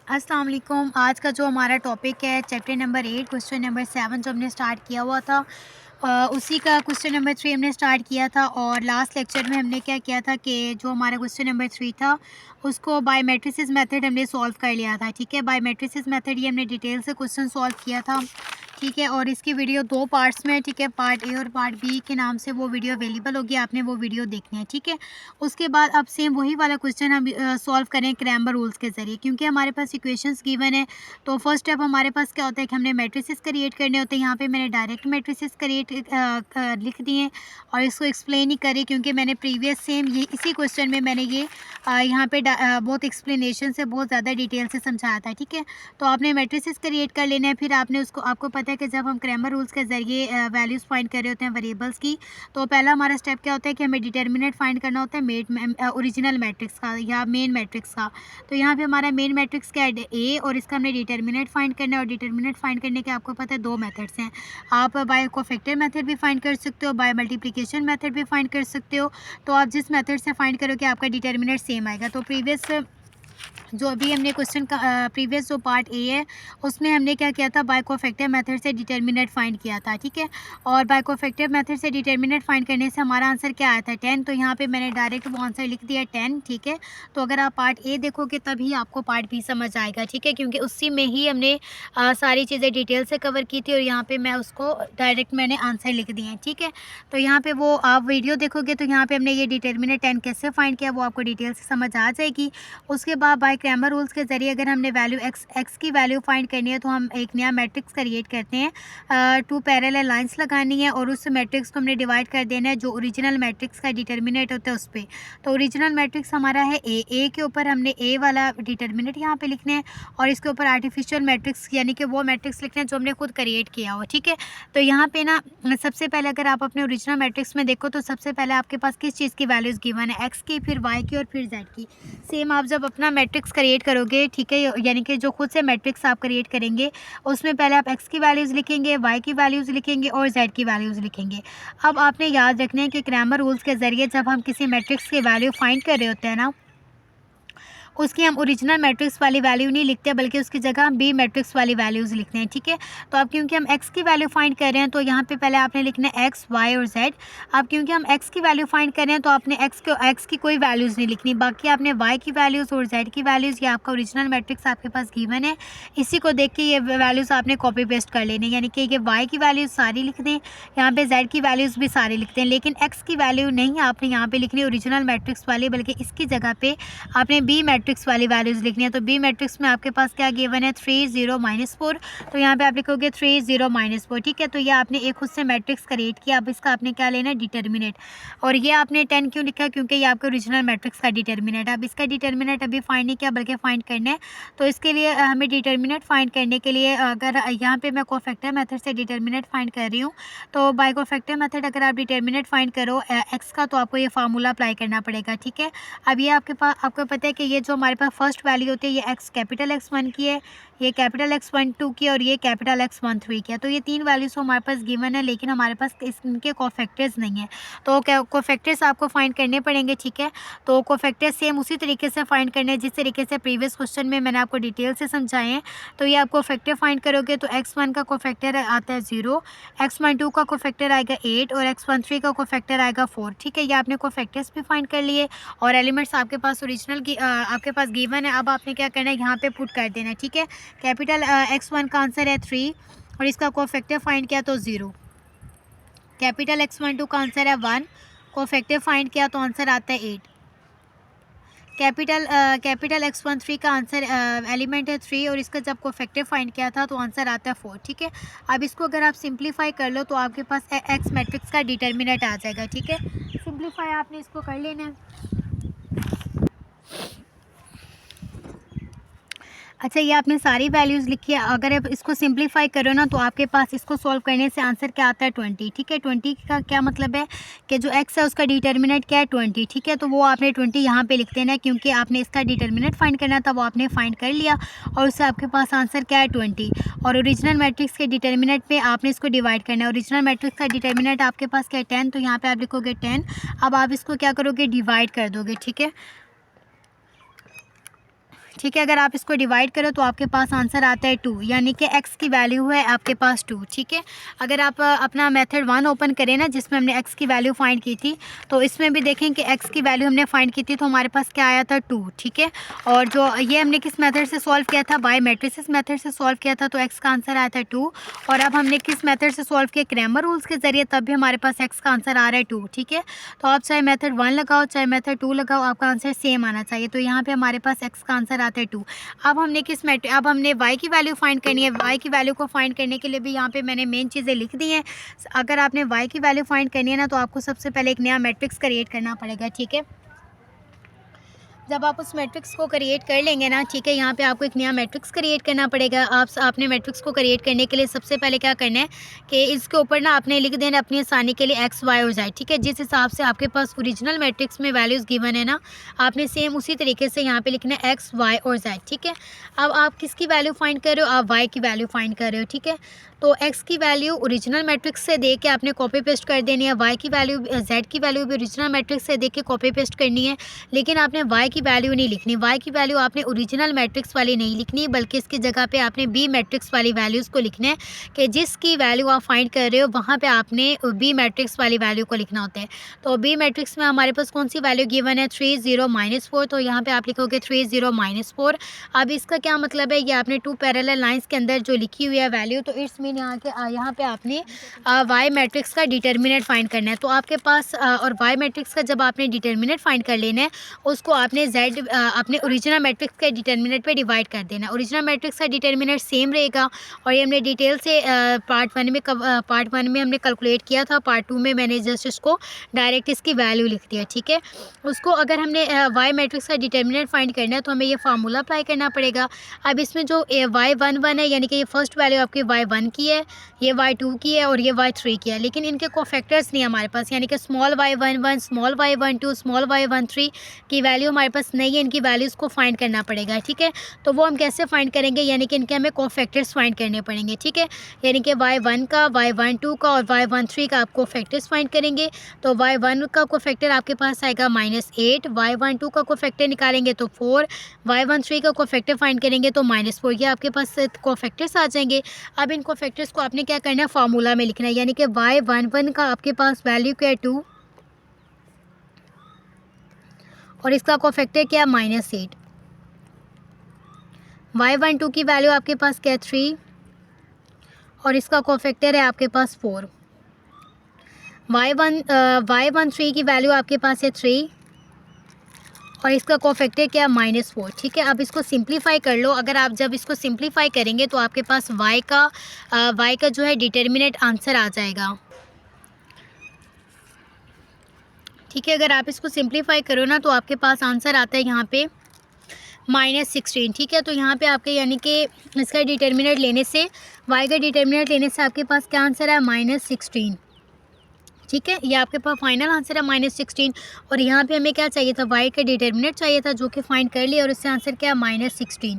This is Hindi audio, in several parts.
अस्सलाम वालेकुम। आज का जो हमारा टॉपिक है चैप्टर नंबर 8 क्वेश्चन नंबर 7 जो हमने स्टार्ट किया हुआ था, उसी का क्वेश्चन नंबर 3 हमने स्टार्ट किया था। और लास्ट लेक्चर में हमने क्या किया था कि जो हमारा क्वेश्चन नंबर 3 था उसको बाय मैट्रिसेस मेथड हमने सॉल्व कर लिया था। ठीक है, बाय मैट्रिसेस मेथड ये हमने डिटेल से क्वेश्चन सॉल्व किया था। ठीक है, और इसकी वीडियो 2 पार्ट्स में है। ठीक है, पार्ट ए और पार्ट बी के नाम से वो वीडियो अवेलेबल होगी, आपने वो वीडियो देखनी है। ठीक है, उसके बाद अब सेम वही वाला क्वेश्चन हम सॉल्व करें क्रैमर रूल्स के ज़रिए, क्योंकि हमारे पास इक्वेशंस गिवन है। तो फर्स्ट स्टेप हमारे पास क्या होता है कि हमने मैट्रिसेस क्रिएट करने होते हैं। यहाँ पे मैंने डायरेक्ट मैट्रिसेस क्रिएट लिख दिए हैं और इसको एक्सप्लेन ही करी, क्योंकि मैंने प्रीवियस सेम ये इसी क्वेश्चन में मैंने ये यहाँ पे बहुत एक्सप्लेनेशन से बहुत ज़्यादा डिटेल से समझाया था। ठीक है, तो आपने मैट्रिसेस क्रिएट कर लेना है। फिर आपने उसको, आपको पता है कि जब हम क्रैमर रूल्स के ज़रिए वैल्यूज़ फाइंड कर रहे होते हैं वेरिएबल्स की, तो पहला हमारा स्टेप क्या होता है कि हमें डिटर्मिनेंट फाइंड करना होता है ओरिजिनल मैट्रिक्स का या मेन मैट्रिक्स का। तो यहाँ पे हमारा मेन मैट्रिक्स क्या है, ए, और इसका हमने डिटर्मिनेंट फाइंड करना है। और डिटर्मिनेंट फाइंड करने के आपको पता है 2 मेथड्स हैं। आप बाय कोफैक्टर मेथड भी फाइंड कर सकते हो, बाय मल्टीप्लिकेशन मेथड भी फाइंड कर सकते हो। तो आप जिस मेथड से फाइंड करोगे आपका डिटर्मिनेंट सेम आएगा। तो प्रीवियस जो अभी हमने क्वेश्चन का प्रीवियस जो पार्ट ए है उसमें हमने क्या किया था, बाय कोफैक्टर मेथड से डिटर्मिनेंट फाइंड किया था। ठीक है, और बाय कोफैक्टर मेथड से डिटर्मिनेंट फाइंड करने से हमारा आंसर क्या आया था, 10। तो यहाँ पे मैंने डायरेक्ट वो आंसर लिख दिया 10। ठीक है, तो अगर आप पार्ट ए देखोगे तभी आपको पार्ट बी समझ आएगा। ठीक है, क्योंकि उसी में ही हमने सारी चीज़ें डिटेल से कवर की थी और यहाँ पर मैं उसको डायरेक्ट मैंने आंसर लिख दिए हैं। ठीक है, तो यहाँ पर वो आप वीडियो देखोगे तो यहाँ पर हमने ये डिटर्मिनेंट 10 कैसे फाइंड किया वो आपको डिटेल से समझ आ जाएगी। उसके बाद बाय क्रैमर रूल्स के ज़रिए अगर हमने वैल्यू एक्स की वैल्यू फाइंड करनी है तो हम एक नया मैट्रिक्स क्रिएट करते हैं। 2 पैरेलल लाइंस लगानी है और उस मैट्रिक्स को हमने डिवाइड कर देना है जो ओरिजिनल मैट्रिक्स का डिटर्मिनेंट होता है उस पर। तो ओरिजिनल मैट्रिक्स हमारा है ए के ऊपर हमने ए वाला डिटर्मिनेंट यहाँ पे लिखना है और इसके ऊपर आर्टिफिशियल मैट्रिक्स यानी कि वो मैट्रिक्स लिखना है जो हमने खुद क्रिएट किया हो। ठीक है, तो यहाँ पे ना सबसे पहले अगर आप अपने ओरिजिनल मैट्रिक्स में देखो तो सबसे पहले आपके पास किस चीज़ की वैल्यूज़ गिवन है, एक्स की, फिर वाई की और फिर जेड की। सेम आप जब अपना मैट्रिक्स क्रिएट करोगे, ठीक है, यानी कि जो खुद से मैट्रिक्स आप क्रिएट करेंगे उसमें पहले आप एक्स की वैल्यूज़ लिखेंगे, वाई की वैल्यूज़ लिखेंगे और जेड की वैल्यूज़ लिखेंगे। अब आपने याद रखना है कि क्रैमर रूल्स के ज़रिए जब हम किसी मैट्रिक्स की वैल्यू फाइंड कर रहे होते हैं ना, उसकी हम ओरिजिनल मैट्रिक्स वाली वैल्यू नहीं लिखते बल्कि उसकी जगह हम बी मैट्रिक्स वाली वैल्यूज़ लिखते हैं। ठीक है, तो अब क्योंकि हम एक्स की वैल्यू फाइंड कर रहे हैं तो यहाँ पे पहले आपने लिखना है एक्स, वाई और जेड। अब क्योंकि हम एक्स की वैल्यू फाइंड कर रहे हैं तो आपने एक्स की कोई वैल्यूज़ नहीं लिखनी, बाकी आपने वाई की वैल्यूज़ और जेड की वैल्यूज़, या आपका ओरिजिनल मैट्रिक्स आपके पास गिवन है, इसी को देख के ये वैल्यूज़ आपने कॉपी पेस्ट कर लेने, यानी कि ये वाई की वैल्यूज़ सारी लिख दें, यहाँ पे जेड की वैल्यूज़ भी सारी लिखते हैं, लेकिन एक्स की वैल्यू नहीं आपने यहाँ पे लिखनी ओरिजिनल मैट्रिक्स वाली, बल्कि इसकी जगह पे आपने बी मैट्रिक्स वाली वैल्यूज़ लिखनी है। तो बी मैट्रिक्स में आपके पास क्या गिवन है, 3 0 -4। तो यहाँ पे आप लिखोगे 3 0 -4। ठीक है, तो ये आपने एक खुद से मैट्रिक्स क्रिएट किया। अब इसका आपने क्या लेना है, डिटर्मिनेंट। और ये आपने 10 क्यों लिखा, क्योंकि ये आपका ओरिजिनल मैट्रिक्स का डिटर्मिनेंट है। अब इसका डिटर्मिनेंट अभी फाइंड नहीं किया बल्कि फाइंड करना है। तो इसके लिए हमें डिटर्मिनेंट फाइंड करने के लिए अगर यहाँ पे मैं कोफैक्टर मेथड से डिटर्मिनेंट फाइंड कर रही हूँ, तो बाय कोफैक्टर मेथड अगर आप डिटर्मिनेंट फाइंड करो एक्स का, तो आपको ये फार्मूला अप्लाई करना पड़ेगा। ठीक है, अब ये आपको पता है कि ये जो हमारे पास फर्स्ट वैल्यू होती है ये एक्स कैपिटल X1 की है, ये कैपिटल X1 2 की और ये कैपिटल X1 3 की है। तो ये 3 वैल्यूज़ हमारे पास गिवन है, लेकिन हमारे पास इनके कोफैक्टर्स नहीं है, तो कोफैक्टर्स आपको फाइंड करने पड़ेंगे। ठीक है, तो कोफैक्टर्स सेम उसी तरीके से फाइंड करने जिस तरीके से प्रीवियस क्वेश्चन में मैंने आपको डिटेल से समझाए हैं। तो ये आप कोफैक्टर फाइंड करोगे तो X1 का कोफैक्टर आता है 0, X1 2 का कोफैक्टर आएगा 8 और X1 3 का कोफैक्टर आएगा 4। ठीक है, ये आपने कोफैक्टर्स भी फाइंड कर लिए और एलिमेंट्स आपके पास ओरिजिनल की आपके पास गिवन है। अब आपने क्या करना है, यहाँ पे पुट कर देना है। ठीक है, कैपिटल X1 का आंसर है 3 और इसका कोफैक्टर फाइंड किया तो 0। कैपिटल X1 2 का आंसर है 1, कोफैक्टर फाइंड किया तो आंसर आता है 8। कैपिटल X1 3 का आंसर एलिमेंट है 3 और इसका जब कोफैक्टर फाइंड किया था तो आंसर आता है 4। ठीक है, अब इसको अगर आप सिंप्लीफाई कर लो तो आपके पास एक्स मैट्रिक्स का डिटर्मिनेंट आ जाएगा। ठीक है, सिंप्लीफाई आपने इसको कर लेना है। अच्छा, ये आपने सारी वैल्यूज़ लिखी है। अगर आप इसको सिंप्लीफाई करो ना तो आपके पास इसको सॉल्व करने से आंसर क्या आता है, 20। ठीक है, 20 का क्या मतलब है कि जो एक्स है उसका डिटर्मिनेंट क्या है, 20। ठीक है, तो वो आपने 20 यहाँ पे लिख देना है, क्योंकि आपने इसका डिटर्मिनेंट फाइंड करना था, वो आपने फाइंड कर लिया और उससे आपके पास आंसर क्या है, 20। और ओरिजिनल मैट्रिक्स के डिटर्मिनेंट पे आपने इसको डिवाइड करना है। ओरिजिनल मैट्रिक्स का डिटर्मिनेंट आपके पास क्या है, 10, तो यहाँ पर आप लिखोगे 10। अब आप इसको क्या करोगे, डिवाइड कर दोगे। ठीक है, ठीक है। अगर आप इसको डिवाइड करो तो आपके पास आंसर आता है 2, यानी कि x की वैल्यू है आपके पास 2। ठीक है। अगर आप अपना मेथड 1 ओपन करें ना, जिसमें हमने x की वैल्यू फाइंड की थी, तो इसमें भी देखें कि x की वैल्यू हमने फाइंड की थी तो हमारे पास क्या आया था 2। ठीक है। और जो ये हमने किस मेथड से सॉल्व किया था, बाय मैट्रिसेस मेथड से सॉल्व किया था, तो x का आंसर आया था 2। और अब हमने किस मेथड से सॉल्व किया, क्रैमर रूल्स के ज़रिए, तब भी हमारे पास x का आंसर आ रहा है 2। ठीक है। तो आप चाहे मेथड 1 लगाओ चाहे मेथड 2 लगाओ, आपका आंसर सेम आना चाहिए। तो यहाँ पे हमारे पास x का आंसर आता है 2। अब हमने y की वैल्यू फाइंड करनी है। y की वैल्यू को फाइंड करने के लिए भी यहाँ पे मैंने मेन चीज़ें लिख दी हैं। अगर आपने y की वैल्यू फाइंड करनी है ना, तो आपको सबसे पहले एक नया मैट्रिक्स क्रिएट करना पड़ेगा। ठीक है। जब आप उस मैट्रिक्स को क्रिएट कर लेंगे ना, ठीक है, यहाँ पे आपको एक नया मैट्रिक्स क्रिएट करना पड़ेगा। आपने मैट्रिक्स को क्रिएट करने के लिए सबसे पहले क्या करना है कि इसके ऊपर ना आपने लिख देना अपनी आसानी के लिए x y और z। ठीक है। जिस हिसाब से आपके पास ओरिजिनल मैट्रिक्स में वैल्यूज़ गिवन है ना, आपने सेम उसी तरीके से यहाँ पे लिखना है x y और z। ठीक है। अब आप किसकी वैल्यू फाइंड कर रहे हो, आप y की वैल्यू फाइंड कर रहे हो। ठीक है। तो x की वैल्यू ओरिजिनल मैट्रिक्स से देख के आपने कॉपी पेस्ट कर देनी है, y की वैल्यू z की वैल्यू भी ओरिजिनल मैट्रिक्स से देख के कॉपी पेस्ट करनी है। लेकिन आपने y की वैल्यू नहीं लिखनी, y की वैल्यू आपने ओरिजिनल मैट्रिक्स वाली नहीं लिखनी, बल्कि इसकी जगह पे आपने b मैट्रिक्स वाली वैल्यूज़ को लिखना है कि जिसकी वैल्यू आप फाइंड कर रहे हो वहाँ पे आपने b मैट्रिक्स वाली वैल्यू को लिखना होता है। तो b मैट्रिक्स में हमारे पास कौन सी वैल्यू गिवन है, 3 0 -4। तो यहाँ पर आप लिखोगे 3 0 -4। अब इसका क्या मतलब है, ये आपने 2 पैरेलल लाइन्स के अंदर जो लिखी हुई है वैल्यू, तो इट्स यहाँ पे आपने y मैट्रिक्स का डिटर्मिनेंट फाइंड करना है। तो आपके पास और y मैट्रिक्स का जब आपने डिटर्मिनेंट फाइंड कर लेना है, उसको आपने अपने ओरिजिनल मैट्रिक्स के डिटर्मिनेंट पे डिवाइड कर देना है। ओरिजिनल मैट्रिक्स का डिटर्मिनेंट सेम रहेगा और ये हमने डिटेल से पार्ट वन में हमने कैलकुलेट किया था। पार्ट 2 में मैंने जस्ट इसको डायरेक्ट इसकी वैल्यू लिख दिया। ठीक है। उसको अगर हमने y मैट्रिक्स का डिटर्मिनेंट फाइंड करना है तो हमें ये फार्मूला अप्लाई करना पड़ेगा। अब इसमें जो y11 है, यानी कि ये फर्स्ट वैल्यू आपकी y1 की है, ये y2 की है और ये y3 की है, लेकिन इनके कोफैक्टर्स नहीं हमारे पास, यानी कि small y11, small y12, small y13 की वैल्यू हमारे पास नहीं है। इनकी वैल्यूज़ को फाइंड करना पड़ेगा। ठीक है। तो वो हम कैसे फाइंड करेंगे, यानी कि इनके हमें कोफैक्टर्स फाइंड करने पड़ेंगे। ठीक है। यानी कि y1 का, y12 का और y13 का आप कोफैक्टर्स फाइंड करेंगे। तो y1 का कोफैक्टर आपके पास आएगा -8, y12 का कोफैक्टर निकालेंगे तो 4, y13 का कोफैक्टर फाइंड करेंगे तो -4। ये आपके पास कोफैक्टर्स आ जाएंगे। अब इन कोफैक्टर्स को आपने क्या करना है, फार्मूला में लिखना है। यानी कि y11 का आपके पास वैल्यू क्या है 2 और इसका कोफैक्टर क्या है -8। y12 की वैल्यू आपके पास क्या है 3 और इसका कोफैक्टर है आपके पास 4। y13 की वैल्यू आपके पास है 3 और इसका कोफैक्टर क्या है -4। ठीक है। अब इसको सिंप्लीफाई कर लो। अगर आप जब इसको सिंप्लीफाई करेंगे तो आपके पास y का जो है डिटर्मिनेंट आंसर आ जाएगा। ठीक है। अगर आप इसको सिंप्लीफाई करो ना तो आपके पास आंसर आता है यहाँ पे -16। ठीक है। तो यहाँ पे आपके यानी कि इसका डिटर्मिनेंट लेने से, y का डिटर्मिनेंट लेने से आपके पास क्या आंसर है, -16। ठीक है। ये आपके पास फाइनल आंसर है -16। और यहाँ पे हमें क्या चाहिए था, y का डिटर्मिनेंट चाहिए था, जो कि फाइंड कर लिया और इससे आंसर क्या है -16।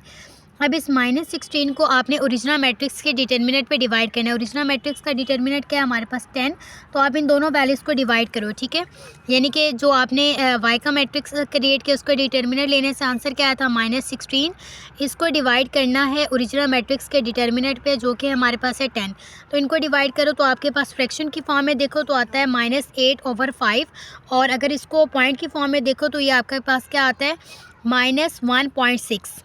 अब इस -16 को आपने ओरिजिनल मैट्रिक्स के डिटर्मिनेंट पे डिवाइड करना है। ओरिजिनल मैट्रिक्स का डिटर्मिनेंट क्या है हमारे पास 10। तो आप इन दोनों वैल्यूज़ को डिवाइड करो। ठीक है। यानी कि जो आपने y का मैट्रिक्स क्रिएट किया उसका डिटर्मिनेंट लेने से आंसर क्या आया था, -16। इसको डिवाइड करना है ओरिजिनल मैट्रिक्स के डिटर्मिनेंट पे, जो कि हमारे पास है 10। तो इनको डिवाइड करो तो आपके पास फ्रैक्शन की फॉर्म में देखो तो आता है -8/5 और अगर इसको पॉइंट की फॉर्म में देखो तो ये आपके पास क्या आता है, -1.6।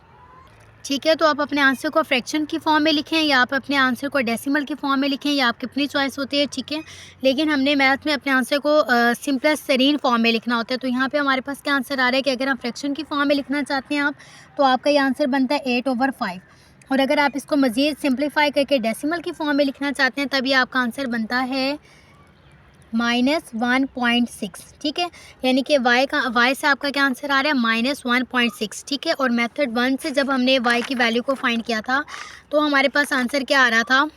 ठीक है। तो आप अपने आंसर को फ्रैक्शन की फॉर्म में लिखें या आप अपने आंसर को डेसिमल की फॉर्म में लिखें, या आपकी अपनी चॉइस होती है। ठीक है। लेकिन हमने मैथ में अपने आंसर को सिंपलेस्ट तरीन फॉर्म में लिखना होता है। तो यहाँ पे हमारे पास क्या आंसर आ रहा है कि अगर हम फ्रैक्शन की फॉर्म में लिखना चाहते हैं आप, तो आपका ये आंसर बनता है 8/5। और अगर आप इसको मज़ीद सिंप्लीफाई करके डेसिमल की फॉर्म में लिखना चाहते हैं, तभी आपका आंसर बनता है -1.6। ठीक है। यानी कि y से आपका क्या आंसर आ रहा है, -1.6। ठीक है। और मेथड 1 से जब हमने y की वैल्यू को फाइंड किया था तो हमारे पास आंसर क्या आ रहा था।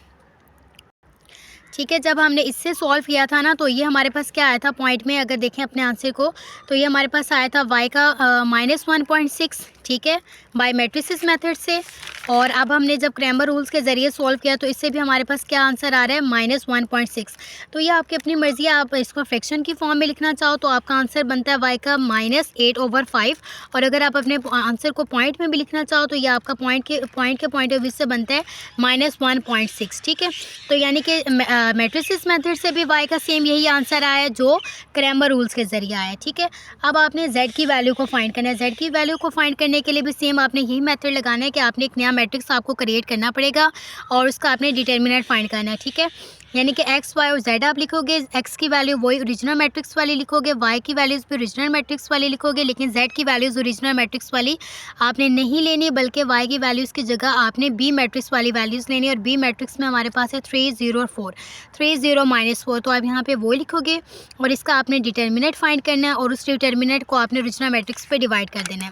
ठीक है। जब हमने इससे सॉल्व किया था ना, तो ये हमारे पास क्या आया था पॉइंट में, अगर देखें अपने आंसर को, तो ये हमारे पास आया था y का -1.6। ठीक है। बाय मैट्रिसेस मेथड से। और अब हमने जब क्रैमर रूल्स के ज़रिए सॉल्व किया तो इससे भी हमारे पास क्या आंसर आ रहा है -1.6। तो ये आपकी अपनी मर्ज़ी है, आप इसको फ्रैक्शन की फॉर्म में लिखना चाहो तो आपका आंसर बनता है y का -8/5, और अगर आप अपने आंसर को पॉइंट में भी लिखना चाहो तो ये आपका पॉइंट के पॉइंट ऑफ व्यू से बनता है -1.6। ठीक है, तो यानी कि मैट्रिसेस मेथड से भी y का सेम यही आंसर आया है जो क्रैमर रूल्स के ज़रिए आया है। ठीक है, अब आपने z की वैल्यू को फाइंड करना है। z की वैल्यू को फाइंड करने के लिए भी सेम आपने यही मेथड लगाना है कि आपने एक नया मैट्रिक्स आपको क्रिएट करना पड़ेगा और उसका आपने डिटर्मिनेंट फाइंड करना है। ठीक है, यानी कि x, y और z आप लिखोगे, x की वैल्यू वही ओरिजिनल मैट्रिक्स वाली लिखोगे, y की वैल्यूज़ भी ओरिजिनल मैट्रिक्स वाली लिखोगे, लेकिन z की वैल्यूज़ ओरिजिनल मैट्रिक्स वाली आपने नहीं लेनी, बल्कि y की वैल्यूज़ की जगह आपने b मैट्रिक्स वाली वैल्यूज़ लेनी है। और b मैट्रिक्स में हमारे पास है 3 0 और 4, 3 0 -4, तो आप यहाँ पे वो लिखोगे और इसका आपने डिटर्मिनेंट फाइंड करना है और उस डिटर्मिनेंट को आपने ओरिजिनल मैट्रिक्स पे डिवाइड कर देना है।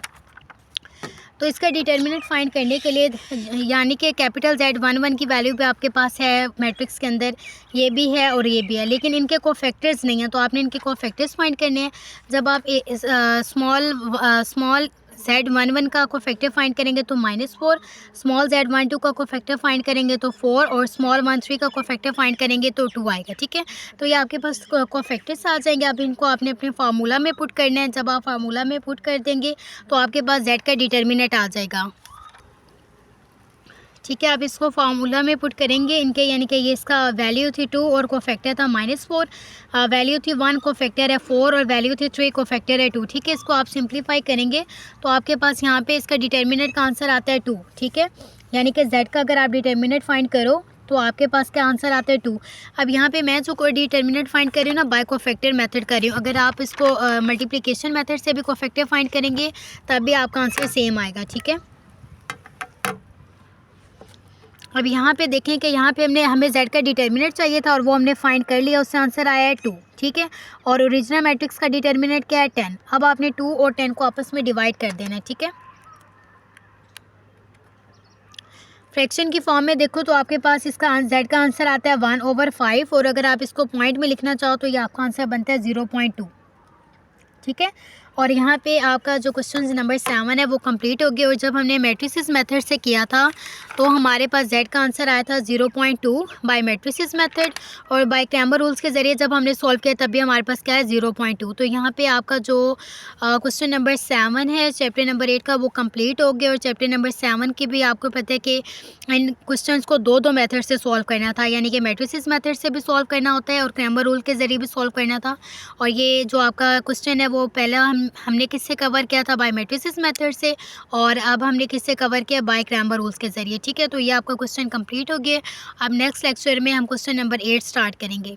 तो इसका डिटर्मिनेंट फाइंड करने के लिए यानी कि कैपिटल Z11 की वैल्यू भी आपके पास है मैट्रिक्स के अंदर, ये भी है और ये भी है, लेकिन इनके कोफैक्टर्स नहीं हैं, तो आपने इनके कोफैक्टर्स फाइंड करने हैं। जब आप स्मॉल Z11 का कोफैक्टर फाइंड करेंगे तो -4, स्मॉल Z12 का कोफैक्टर फाइंड करेंगे तो 4, और स्मॉल 13 का कोफैक्टर फाइंड करेंगे तो 2 आएगा। ठीक है, तो ये आपके पास कोफैक्टर्स आ जाएंगे। अब इनको आपने अपने फार्मूला में पुट करना है। जब आप फार्मूला में पुट कर देंगे तो आपके पास Z का डिटर्मिनेंट आ जाएगा। ठीक है, आप इसको फार्मूला में पुट करेंगे इनके, यानी कि ये इसका वैल्यू थी 2 और कोफैक्टर था -4, वैल्यू थी 1, कोफैक्टर है 4, और वैल्यू थी 3, कोफैक्टर है 2। ठीक है, इसको आप सिंप्लीफाई करेंगे तो आपके पास यहाँ पे इसका डिटर्मिनेंट का आंसर आता है 2। ठीक है, यानी कि Z का अगर आप डिटर्मिनेंट फाइंड करो तो आपके पास क्या आंसर आता है 2। अब यहाँ पे मैं जो कोई डिटर्मिनेंट फाइंड कर रही हूँ ना, बाय कोफैक्टर मेथड कर रही हूँ। अगर आप इसको मल्टीप्लिकेशन मेथड से भी कोफैक्टर फाइंड करेंगे तब भी आपका आंसर सेम आएगा। ठीक है, अब यहाँ पे देखें कि यहाँ पे हमें Z का डिटर्मिनेंट चाहिए था और वो हमने फाइंड कर लिया, उससे आंसर आया है 2। ठीक है, और ओरिजिनल मैट्रिक्स का डिटर्मिनेंट क्या है 10। अब आपने 2 और 10 को आपस में डिवाइड कर देना है। ठीक है, फ्रैक्शन की फॉर्म में देखो तो आपके पास इसका Z का आंसर आता है 1/5, और अगर आप इसको पॉइंट में लिखना चाहो तो ये आपका आंसर बनता है 0.2। ठीक है, और यहाँ पे आपका जो क्वेश्चन नंबर 7 है वो कंप्लीट हो गया। और जब हमने मैट्रिसेस मेथड से किया था तो हमारे पास Z का आंसर आया था 0.2 बाय मैट्रिसेस मेथड, और बाय क्रैमर रूल्स के ज़रिए जब हमने सॉल्व किया तब भी हमारे पास क्या है 0.2। तो यहाँ पे आपका जो क्वेश्चन नंबर 7 है चैप्टर नंबर 8 का वो कंप्लीट हो गया। और चैप्टर नंबर 7 की भी आपको पता है कि इन क्वेश्चंस को दो मेथड से सॉल्व करना था, यानी कि मैट्रिसेस मेथड से भी सॉल्व करना होता है और क्रैमर रूल के ज़रिए भी सॉल्व करना था। और ये जो आपका क्वेश्चन है वो पहला हमने किससे कवर किया था, बाय मैट्रिसेस मेथड से, और अब हमने किससे कवर किया, बाय क्रैमर रूल्स के ज़रिए। ठीक है, तो ये आपका क्वेश्चन कंप्लीट हो गया। अब नेक्स्ट लेक्चर में हम क्वेश्चन नंबर 8 स्टार्ट करेंगे।